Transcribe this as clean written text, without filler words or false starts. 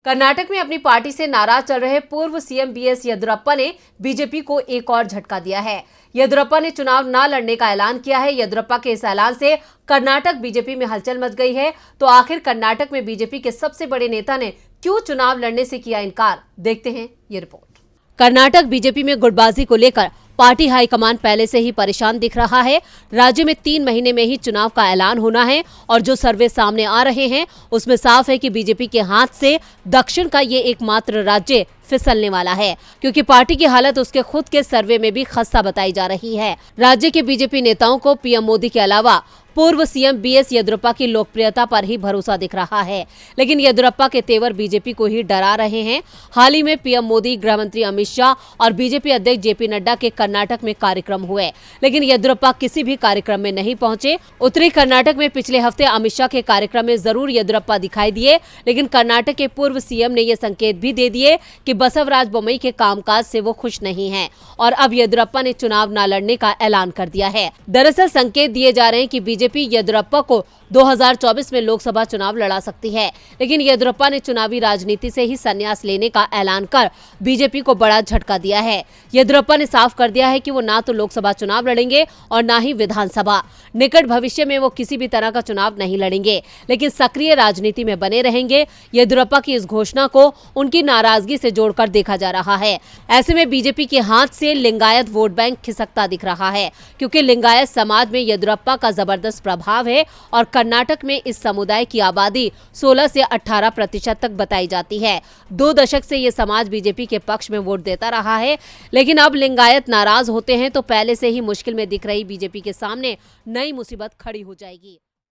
कर्नाटक में अपनी पार्टी से नाराज चल रहे पूर्व सीएम बीएस येदियुरप्पा ने बीजेपी को एक और झटका दिया है। येदियुरप्पा ने चुनाव न लड़ने का ऐलान किया है। येदियुरप्पा के इस ऐलान से कर्नाटक बीजेपी में हलचल मच गई है। तो आखिर कर्नाटक में बीजेपी के सबसे बड़े नेता ने क्यों चुनाव लड़ने से किया इनकार, देखते हैं ये रिपोर्ट। कर्नाटक बीजेपी में गुटबाजी को लेकर पार्टी हाईकमान पहले से ही परेशान दिख रहा है। राज्य में 3 महीने में ही चुनाव का ऐलान होना है और जो सर्वे सामने आ रहे हैं उसमें साफ है कि बीजेपी के हाथ से दक्षिण का ये एकमात्र राज्य फिसलने वाला है, क्योंकि पार्टी की हालत उसके खुद के सर्वे में भी खस्ता बताई जा रही है। राज्य के बीजेपी नेताओं को पीएम मोदी के अलावा पूर्व सीएम बीएस येदियुरप्पा की लोकप्रियता पर ही भरोसा दिख रहा है, लेकिन येदियुरप्पा के तेवर बीजेपी को ही डरा रहे हैं। हाल ही में पीएम मोदी, गृह मंत्री अमित शाह और बीजेपी अध्यक्ष जेपी नड्डा के कर्नाटक में कार्यक्रम हुए, लेकिन येदियुरप्पा किसी भी कार्यक्रम में नहीं पहुंचे। उत्तरी कर्नाटक में पिछले हफ्ते अमित शाह के कार्यक्रम में जरूर येदियुरप्पा दिखाई दिए, लेकिन कर्नाटक के पूर्व सीएम ने ये संकेत भी दे दिए कि बसवराज बोम्मई के कामकाज से वो खुश नहीं हैं और अब येदियुरप्पा ने चुनाव न लड़ने का ऐलान कर दिया है। दरअसल संकेत दिए जा रहे हैं कि बीजेपी येदियुरप्पा को 2024 में लोकसभा चुनाव लड़ा सकती है, लेकिन येदियुरप्पा ने चुनावी राजनीति से ही संन्यास लेने का ऐलान कर बीजेपी को बड़ा झटका दिया है। येदियुरप्पा ने साफ कर दिया है कि वो ना तो लोकसभा चुनाव लड़ेंगे और ना ही विधानसभा। निकट भविष्य में वो किसी भी तरह का चुनाव नहीं लड़ेंगे, लेकिन सक्रिय राजनीति में बने रहेंगे। येदियुरप्पा की इस घोषणा को उनकी नाराजगी से जोड़कर देखा जा रहा है। ऐसे में बीजेपी के हाथ से लिंगायत वोट बैंक खिसकता दिख रहा है, क्योंकि लिंगायत समाज में येदियुरप्पा का जबरदस्त प्रभाव है और कर्नाटक में इस समुदाय की आबादी 16 से 18% तक बताई जाती है। 2 दशक से ये समाज बीजेपी के पक्ष में वोट देता रहा है, लेकिन अब लिंगायत नाराज होते हैं तो पहले से ही मुश्किल में दिख रही बीजेपी के सामने नई मुसीबत खड़ी हो जाएगी।